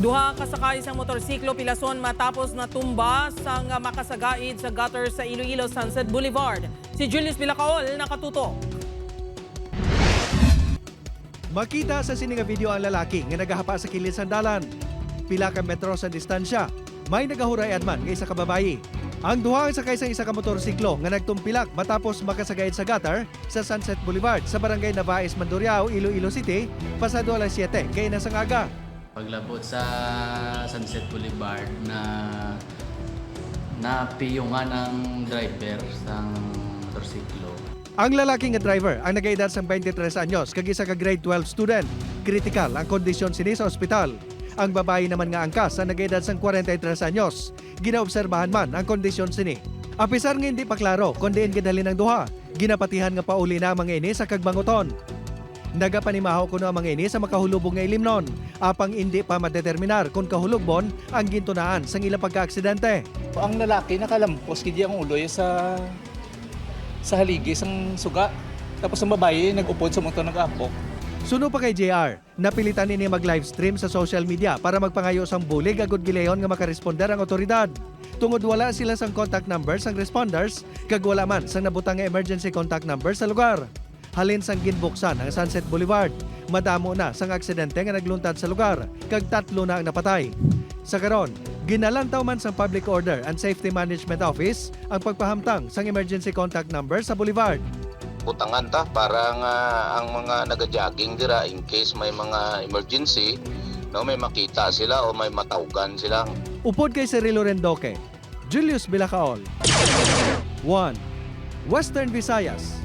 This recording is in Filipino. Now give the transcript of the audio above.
Duha ka sakay sa motorsiklo pilason matapos natumba sang makasagaid sa gutter sa Iloilo Sunset Boulevard. Si Julius Bilacaol nakatutok. Makita sa sininga video ang lalaki nga nagahapa sa kilid sa dalan. Pila ka metro sa distansya, may nagahurayad man nga isa ka babayi. Ang duha ang sakay sa isa ka motorsiklo nga nagtumpilak matapos makasagaid sa gutter sa Sunset Boulevard sa barangay Navaes, Mandurriao, Iloilo City, pasado alas 7 kay nasang aga. Paglabot sa Sunset Boulevard na piyungan ng driver sa motorsiklo. Ang lalaki nga driver ang nagaedad sang 23 anyos kag isa ka grade 12 student. Critical ang kondisyon sini sa ospital. Ang babae naman nga angkas ang nagaedad sang 43 anyos. Ginaobserbahan man ang kondisyon sini. Apisar nga hindi pa klaro kung diin gidali ng duha. Ginapatihan nga pauli na mga ini sa kagbanguton. Nagapanimaho kuno ang mga ini sa makahulubong nga ilimnon. Apang hindi pa madeterminar kung kahulugbon ang gintunaan sang ilang pagkaaksidente. Ang lalaki nakalampos kidi ang ulo sa haligi sang suga. Tapos ang babae nag-upod sa motor nag-apok. Suno pa kay JR, napilitan nini mag-livestream sa social media para magpangayo sang bulig agud gileyon nga makaresponder ang otoridad. Tungod wala sila sang contact number sang responders, kag wala man sang nabutang nga emergency contact number sa lugar. Halin sang ginbuksan ang Sunset Boulevard, madamo na sang aksidente nga nagluntad sa lugar, kag 3 na ang napatay. Sa karon, ginalantaw man sang Public Order and Safety Management Office ang pagpahamtang sang emergency contact number sa boulevard. Putangan ta para nga ang mga naga-jogging dira in case may mga emergency, no, may makita sila o may matawgan sila. Upod kay Cirilo Rendoque, Julius Bilacaol. 1. Western Visayas.